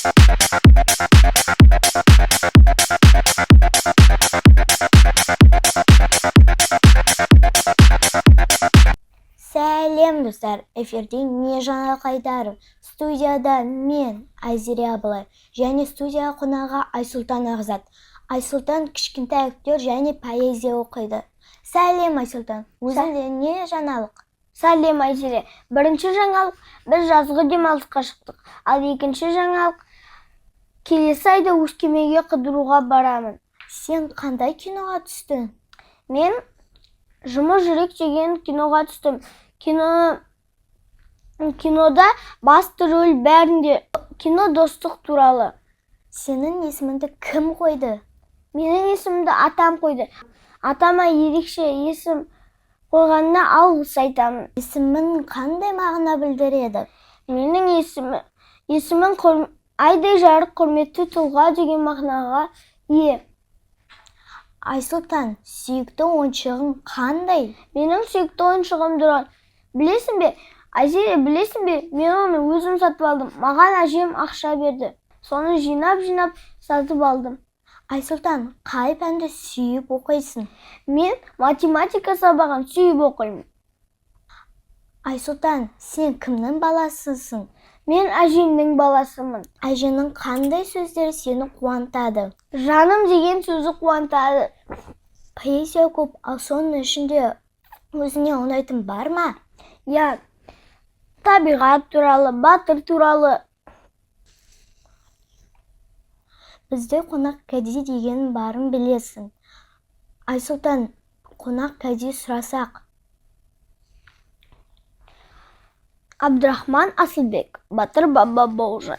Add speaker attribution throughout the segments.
Speaker 1: Сәлем достар, эфирде Нежан Қайдаров, студияда мен Айзере Абылай және студия қонағы Айсұлтан Ағзат. Айсұлтан кішкентай актер және поэзия оқиды. Сәлем Айсұлтан, өзіңде не жаңалық?
Speaker 2: Сәлем Айзере, бірінші жаңалық біз жазғы демалысқа шықтық, ал екінші жаңалық келесі айда Өскеменге қыдыруға барамын.
Speaker 1: Сен қандай киноға түстің?
Speaker 2: Мен Жұмыр жүрек деген киноға түстім. Кинода басты рөл бәрінде. Кино достық туралы.
Speaker 1: Сенің есіміңді кім қойды?
Speaker 2: Менің есімімді атам қойды. Атама ерекше есім қойғанына алғыс айтамын.
Speaker 1: Есімің қандай мағына білдіреді?
Speaker 2: Менің есімім айдай жарық құрметті тұлға деген мағынаға ие.
Speaker 1: Айсұлтан, сүйікті ойыншығың қандай?
Speaker 2: Менің сүйікті ойыншығым дрон. Білесің бе, Айзере, білесің бе, мен оны өзім сатып алдым. Маған әжем ақша берді. Соны жинап сатып алдым.
Speaker 1: Айсұлтан, қай пәнді сүйіп оқисың?
Speaker 2: Мен математика сабағын сүйіп оқимын.
Speaker 1: Айсұлтан, сен кімнің баласысың?
Speaker 2: Мен әжемнің баласымын.
Speaker 1: Әженің қандай сөздері сені қуантады?
Speaker 2: Жаным деген сөзі қуантады.
Speaker 1: Поэзия көп, ал соның ішінде өзіңе ұнайтын бар ма?
Speaker 2: Я, табиғат туралы, батыр туралы.
Speaker 1: Бізде қонақ кәде деген барын білесің. Айсұлтан, қонақ кәде сұрасақ?
Speaker 2: Абдрахман Асылбек, батыр баба Бауыржан.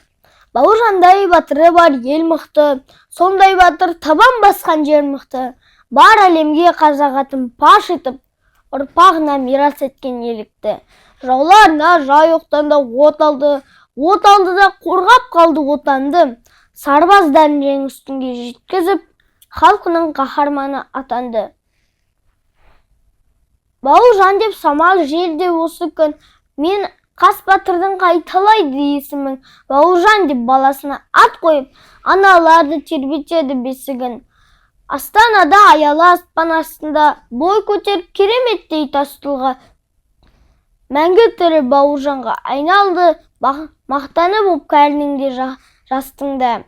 Speaker 2: Бауыржандай батыры бар ел мықты, сондай батыр табан басқан жер мықты. Бар әлемге қазақ атын паш етіп, ұрпағына мирас еткен елікті. Жауларына жай оқтанда от алды да қорғап қалды отанды. Сарбаздан жеңістіңге жеткізіп, халқының қаһарманы атанды. Бауыржан деп самал желде осы күн, мен қас батырдың қайталайды есімін. Бауыржан деп баласына ат қойып, аналарды тербетеді бесігін. Астанада аялы аспан астында бой көтеріп кереметтей тас тұлға. Мәңгі тірі Бауыржанға айналды, мақтаны боп кәрініңде жастыңда.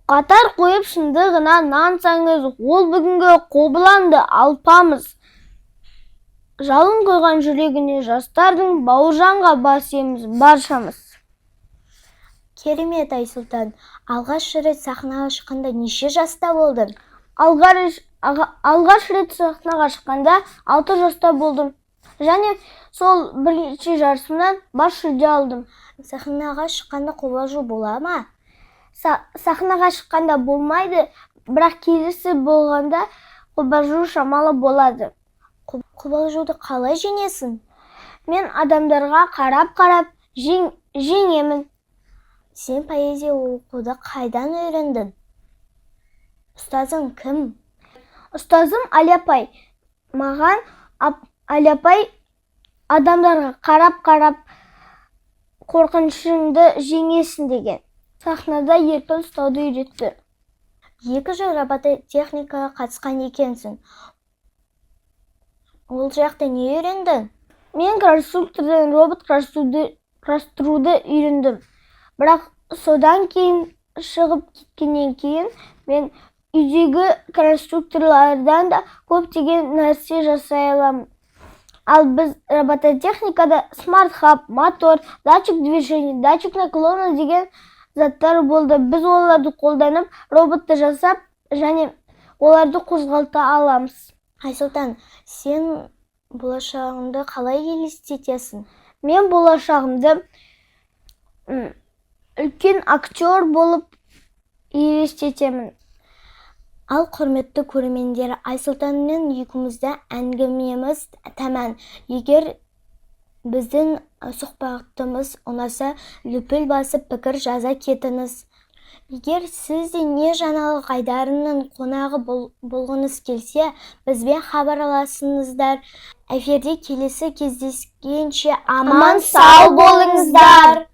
Speaker 2: Қатар қойып шындығына нансаңыз, ол бүгінгі қобыланды алпамыз. Жалын қойған жүрегіне жастардың Бауыржанға басеміз баршамыз.
Speaker 1: Керемет Айсұлтан, алғаш рет сахнаға шыққанда неше жаста болдың?
Speaker 2: Алғаш рет сахнаға шыққанда 6 жаста болдым. Және сол бірінші жарысымнан бас жүлде алдым.
Speaker 1: Сахнаға шыққанда қобалжу бола ма?
Speaker 2: Сахнаға шыққанда болмайды, бірақ келесі болғанда қобалжу шамалы болады.
Speaker 1: Қобалжуды қалай жеңесің?
Speaker 2: Мен адамдарға қарап жеңемін.
Speaker 1: Сен поэзия оқуды қайдан үйрендің? Ұстазың кім?
Speaker 2: Ұстазым Алапай. Маған Алапай адамдарға қарап қорқынышыңды жеңесің деген. Сахнада еркін ұстауды үйретті.
Speaker 1: 2 жыл робототехникаға қатысқан екенсің. Ол жақта не үйрендің?
Speaker 2: Мен конструктордан робот құрастыруды үйрендім. Бірақ содан кейін шығып кеткеннен кейін мен үйдегі конструкторлардан да көптеген нәрсе жасай аламын. Ал біз робототехникада смарт-хаб, мотор, датчик движения, датчик наклона деген заттар болды. Біз оларды қолданып, роботты жасап, және оларды қозғалта аламыз.
Speaker 1: Айсұлтан, сен болашағыңды қалай елестетесің?
Speaker 2: Мен болашағымды үлкен актер болып елестетемін.
Speaker 1: Ал құрметті көрермендер, Айсұлтанмен екеумізді әңгімеміз тәмам. Егер біздің сұхбатымыз ұнаса, лүпіл басып пікір жаза кетіңіз. Егер сіз де не жаңалық Қайдарының қонағы болғыңыз келсе, бізбен хабарласыңыздар. Эфирде келесі кездескенше аман сау болыңыздар.